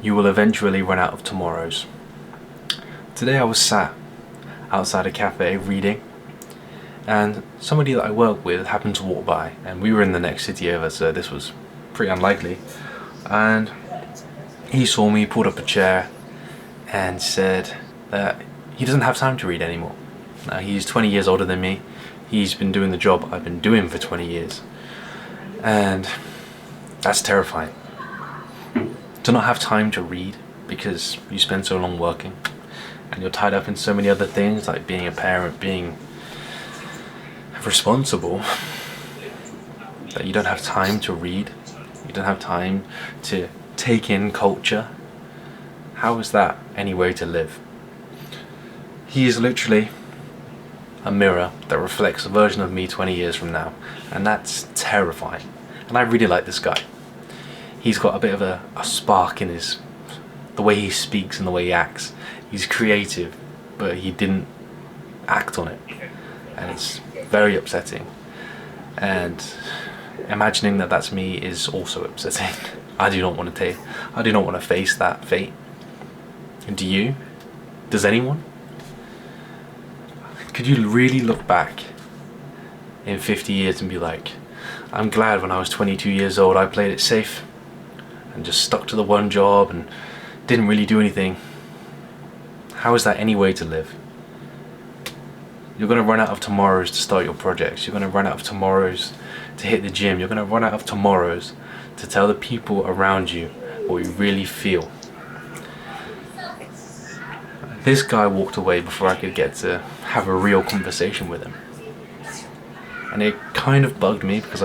You will eventually run out of tomorrows. Today I was sat outside a cafe reading, and somebody that I work with happened to walk by, and we were in the next city over, so this was pretty unlikely. And he saw me, pulled up a chair, and said that he doesn't have time to read anymore. Now, he's 20 years older than me. He's been doing the job I've been doing for 20 years. And that's terrifying. To not have time to read because you spend so long working and you're tied up in so many other things, like being a parent, being responsible, that you don't have time to read. You don't have time to take in culture. How is that any way to live? He is literally a mirror that reflects a version of me 20 years from now, and that's terrifying. And I really like this guy. He's got a bit of a spark in the way he speaks and the way he acts. He's creative, but he didn't act on it, and it's very upsetting. And imagining that that's me is also upsetting. I do not want to face that fate. And do you? Does anyone? Could you really look back in 50 years and be like, I'm glad when I was 22 years old I played it safe and just stuck to the one job and didn't really do anything? How is that any way to live? You're going to run out of tomorrows to start your projects. You're going to run out of tomorrows to hit the gym. You're going to run out of tomorrows to tell the people around you what you really feel. This guy walked away before I could get to have a real conversation with him. And it kind of bugged me because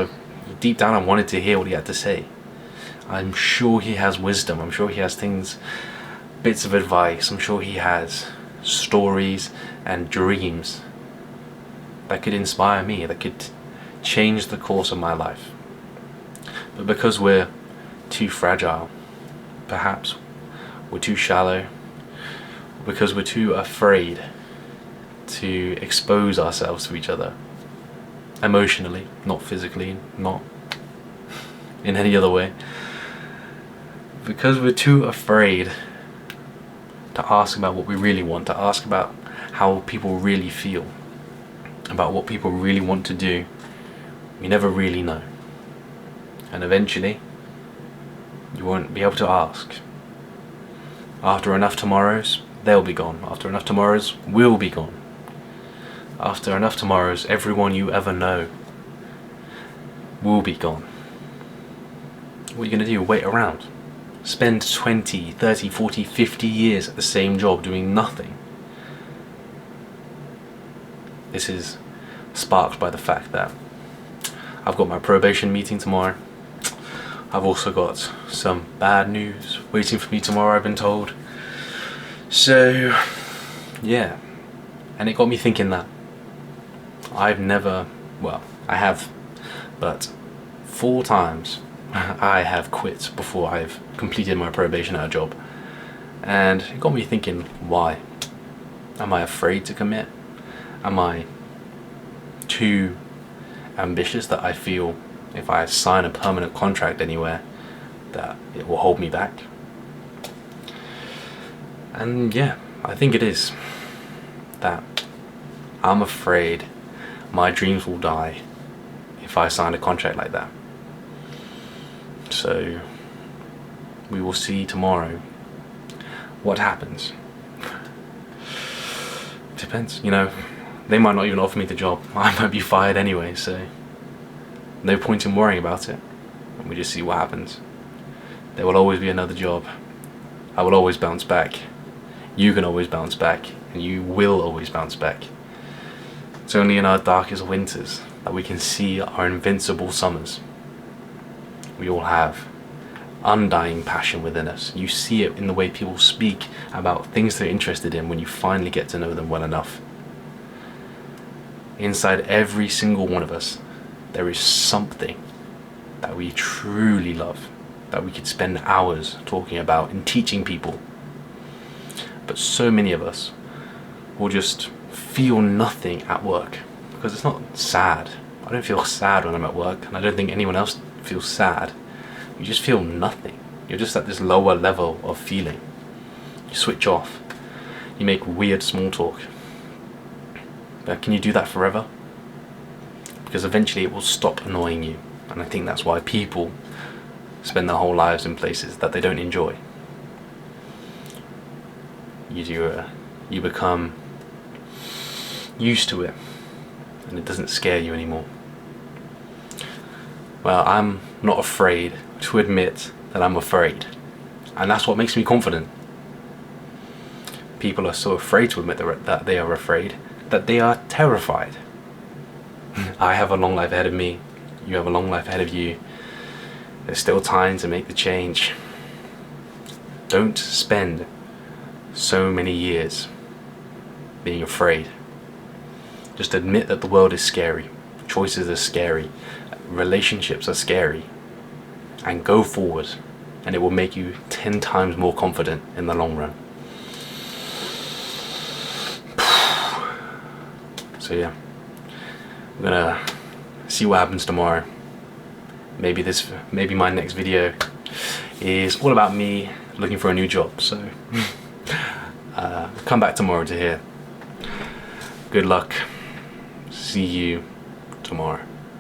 deep down I wanted to hear what he had to say. I'm sure he has wisdom. I'm sure he has bits of advice. I'm sure he has stories and dreams that could inspire me, that could change the course of my life. But because we're too fragile, perhaps we're too shallow, because we're too afraid to expose ourselves to each other emotionally, not physically, not in any other way, because we're too afraid to ask about what we really want, to ask about how people really feel, about what people really want to do, we never really know. And eventually you won't be able to ask. After enough tomorrows, they'll be gone. After enough tomorrows, we'll be gone. After enough tomorrows, everyone you ever know will be gone. What are you going to do? Wait around? Spend 20, 30, 40, 50 years at the same job doing nothing? This is sparked by the fact that I've got my probation meeting tomorrow. I've also got some bad news waiting for me tomorrow, I've been told. So, yeah. And it got me thinking that I have, but 4 times I have quit before I've completed my probation at a job. And it got me thinking, why? Am I afraid to commit? Am I too ambitious that I feel if I sign a permanent contract anywhere that it will hold me back? And yeah, I think it is that I'm afraid my dreams will die if I sign a contract like that. So we will see tomorrow what happens. Depends, they might not even offer me the job. I might be fired anyway, so no point in worrying about it. And we just see what happens. There will always be another job. I will always bounce back. You can always bounce back, and you will always bounce back. It's only in our darkest winters that we can see our invincible summers. We all have undying passion within us. You see it in the way people speak about things they're interested in when you finally get to know them well enough. Inside every single one of us, there is something that we truly love, that we could spend hours talking about and teaching people. But so many of us will just feel nothing at work, because it's not sad. I don't feel sad when I'm at work, and I don't think anyone else feels sad. You just feel nothing. You're just at this lower level of feeling. You switch off. You make weird small talk. But can you do that forever? Because eventually it will stop annoying you. And I think that's why people spend their whole lives in places that they don't enjoy. You become used to it, and it doesn't scare you anymore. Well, I'm not afraid to admit that I'm afraid, and that's what makes me confident. People are so afraid to admit that they are afraid, that they are terrified. I have a long life ahead of me. You have a long life ahead of you. There's still time to make the change. Don't spend so many years being afraid. Just admit that the world is scary. Choices are scary. Relationships are scary. And go forward. And it will make you 10 times more confident in the long run. So yeah, I'm gonna see what happens tomorrow. Maybe my next video is all about me looking for a new job. So come back tomorrow to hear. Good luck. See you tomorrow.